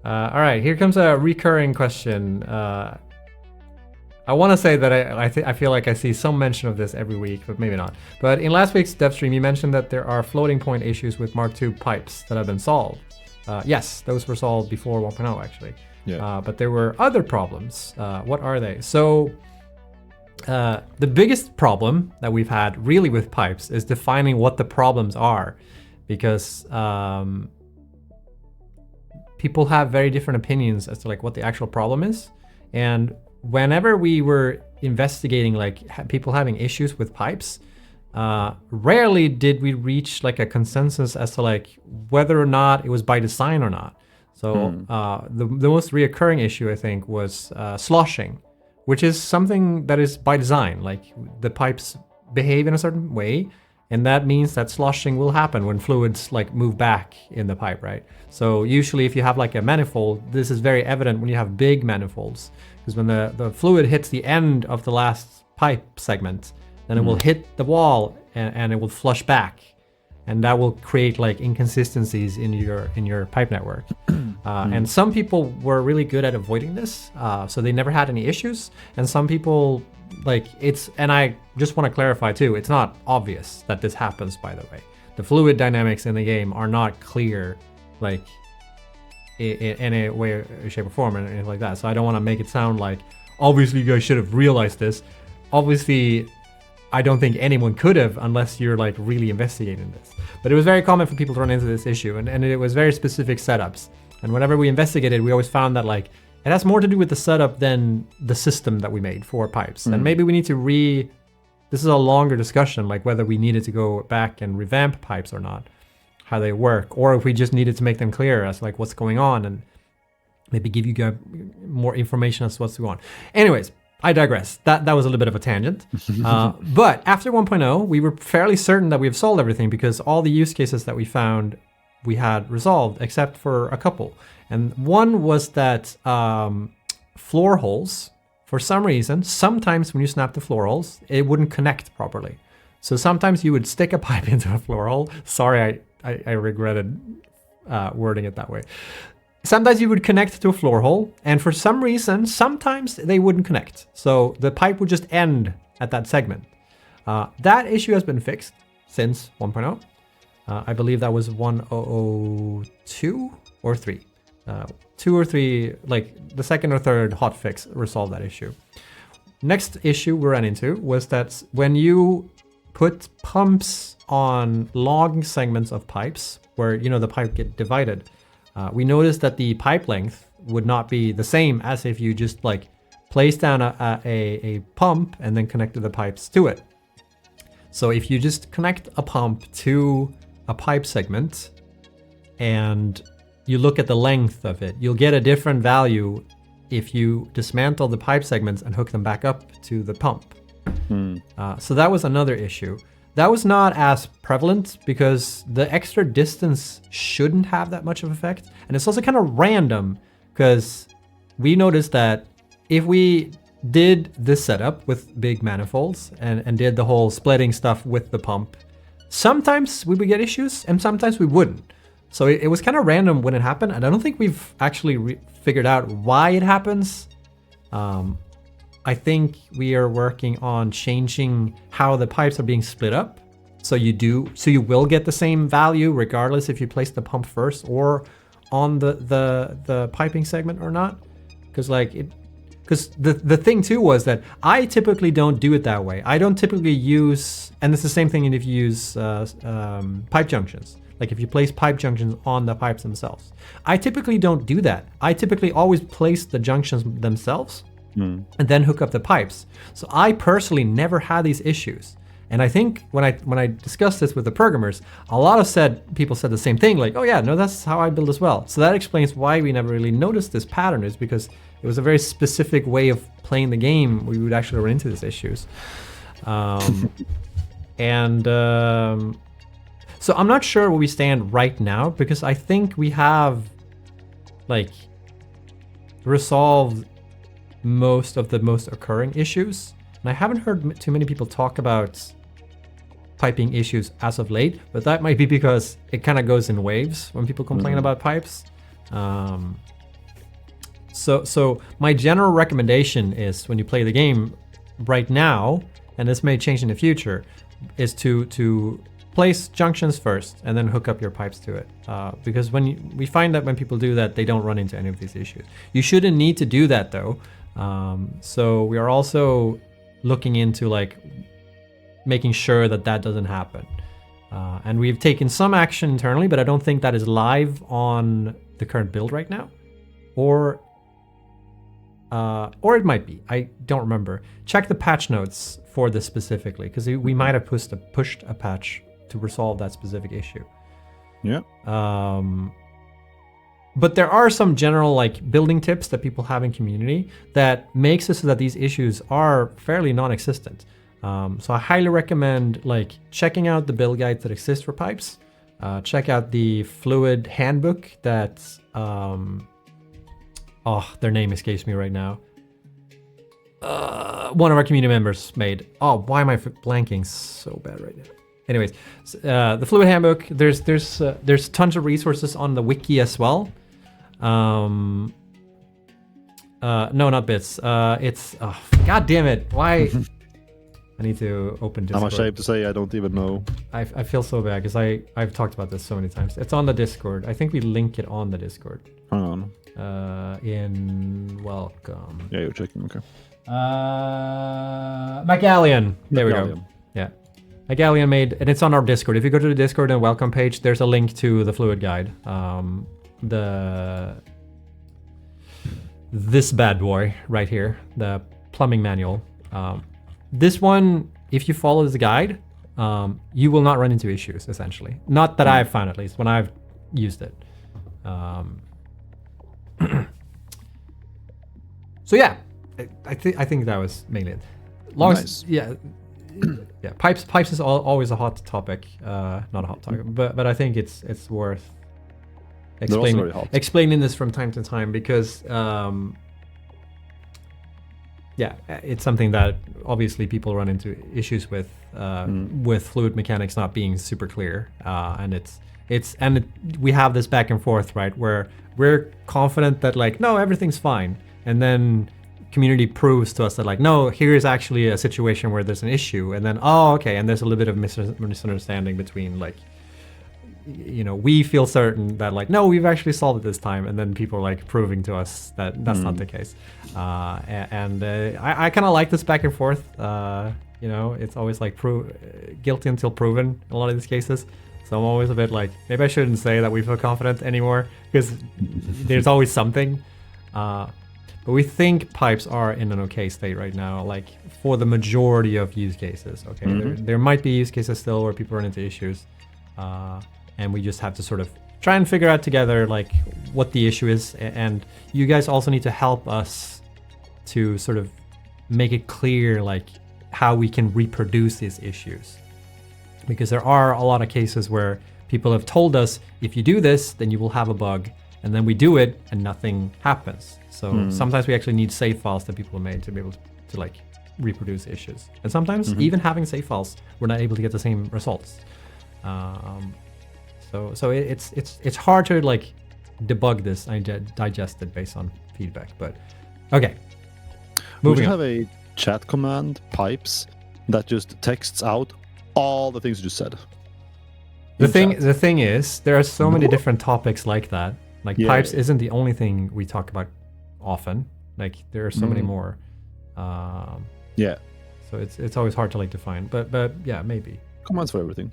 All right, here comes a recurring question. I want to say that I feel like I see some mention of this every week, but maybe not. But in last week's dev stream, you mentioned that there are floating point issues with Mark II pipes that have been solved. Yes, those were solved before 1.0 actually. Yeah. But there were other problems. What are they? So the biggest problem that we've had really with pipes is defining what the problems are, because people have very different opinions as to like what the actual problem is. And whenever we were investigating like people having issues with pipes, rarely did we reach like a consensus as to like whether or not it was by design or not. So the most reoccurring issue I think was sloshing, which is something that is by design. Like the pipes behave in a certain way, and that means that sloshing will happen when fluids like move back in the pipe, right? So usually if you have like a manifold, this is very evident when you have big manifolds, because when the fluid hits the end of the last pipe segment, then it will hit the wall and it will flush back. And that will create like inconsistencies in your pipe network. And some people were really good at avoiding this, so they never had any issues. And some people like and I just want to clarify too, it's not obvious that this happens, by the way. The fluid dynamics in the game are not clear, like in any way, shape or form and anything like that. So I don't want to make it sound like, obviously you guys should have realized this. Obviously, I don't think anyone could have unless you're like really investigating this. But it was very common for people to run into this issue, and it was very specific setups. And whenever we investigated, we always found that like it has more to do with the setup than the system that we made for pipes. And maybe we need to this is a longer discussion, like whether we needed to go back and revamp pipes or not, how they work, or if we just needed to make them clear as like what's going on and maybe give you guys more information as to what's going on. Anyways, I digress. That was a little bit of a tangent. But after 1.0, we were fairly certain that we have solved everything, because all the use cases that we found we had resolved, except for a couple. And one was that floor holes, for some reason, sometimes when you snap the floor holes, it wouldn't connect properly. So sometimes you would stick a pipe into a floor hole. Sorry, I regretted wording it that way. Sometimes you would connect to a floor hole, and for some reason, sometimes they wouldn't connect. So the pipe would just end at that segment. That issue has been fixed since 1.0. I believe that was 1.002 or 3. 2 or 3, like the second or third hotfix resolved that issue. Next issue we ran into was that when you put pumps on long segments of pipes, where the pipe get divided, we noticed that the pipe length would not be the same as if you just like place down a pump and then connected the pipes to it. So if you just connect a pump to a pipe segment and you look at the length of it, you'll get a different value if you dismantle the pipe segments and hook them back up to the pump. So that was another issue. That was not as prevalent because the extra distance shouldn't have that much of effect. And it's also kind of random because we noticed that if we did this setup with big manifolds and did the whole splitting stuff with the pump, sometimes we would get issues and sometimes we wouldn't. So it was kind of random when it happened. And I don't think we've actually figured out why it happens. I think we are working on changing how the pipes are being split up. So you will get the same value regardless if you place the pump first or on the piping segment or not. Because the thing too was that I typically don't do it that way. I don't typically use, and it's the same thing if you use pipe junctions. Like if you place pipe junctions on the pipes themselves. I typically don't do that. I typically always place the junctions themselves and then hook up the pipes. So I personally never had these issues. And I think when I discussed this with the programmers, a lot of people said the same thing, like, oh yeah, no, that's how I build as well. So that explains why we never really noticed this pattern, is because it was a very specific way of playing the game. We would actually run into these issues. So I'm not sure where we stand right now, because I think we have like resolved most of the most occurring issues. And I haven't heard too many people talk about piping issues as of late, but that might be because it kind of goes in waves when people complain about pipes. So my general recommendation is when you play the game right now, and this may change in the future, is to place junctions first and then hook up your pipes to it. Because we find that when people do that, they don't run into any of these issues. You shouldn't need to do that though. So we are also looking into like making sure that doesn't happen. And we've taken some action internally, but I don't think that is live on the current build right now. Or it might be. I don't remember. Check the patch notes for this specifically, because we might have pushed a patch to resolve that specific issue. Yeah. But there are some general like building tips that people have in community that makes it so that these issues are fairly non-existent. So I highly recommend like checking out the build guides that exist for pipes. Check out the fluid handbook that their name escapes me right now. One of our community members made. Oh, why am I blanking so bad right now? Anyways, the fluid handbook. There's tons of resources on the wiki as well. No, not bits. It's God damn it! Why? I need to open Discord. I'm ashamed to say I don't even know. I feel so bad because I've talked about this so many times. It's on the Discord. I think we link it on the Discord. Hang on. In welcome. Yeah, you're checking. Okay. McAllion. There we go. McAllion. Yeah. McAllion made, and it's on our Discord. If you go to the Discord and welcome page, there's a link to the fluid guide. This bad boy right here, the plumbing manual. This one, if you follow this guide, you will not run into issues, essentially. Not that I've found, at least, when I've used it. So yeah, I think that was mainly it. Nice. Yeah, yeah. Pipes is always a hot topic. Not a hot topic, but I think it's worth explaining this from time to time because yeah, it's something that obviously people run into issues with fluid mechanics not being super clear, and we have this back and forth, right, where we're confident that like no, everything's fine, and then community proves to us that like no, here is actually a situation where there's an issue, and then okay, and there's a little bit of misunderstanding between like, you know, we feel certain that like no, we've actually solved it this time, and then people are like proving to us that that's not the case. I kind of like this back and forth. You know, it's always like guilty until proven in a lot of these cases. So I'm always a bit like, maybe I shouldn't say that we feel confident anymore because there's always something. But we think pipes are in an okay state right now, like for the majority of use cases. Okay, there might be use cases still where people run into issues. And we just have to sort of try and figure out together like what the issue is. And you guys also need to help us to sort of make it clear like how we can reproduce these issues. Because there are a lot of cases where people have told us, if you do this, then you will have a bug. And then we do it and nothing happens. So sometimes we actually need save files that people have made to be able to like reproduce issues. And sometimes even having save files, we're not able to get the same results. So it's hard to like debug this and digest it based on feedback. But okay, moving on. We have a chat command, pipes, that just texts out all the things you just said. The thing is, there are so many different topics like that. Like pipes isn't the only thing we talk about often. Like there are so many more. Yeah. So it's always hard to like define. But yeah, maybe. Commands for everything.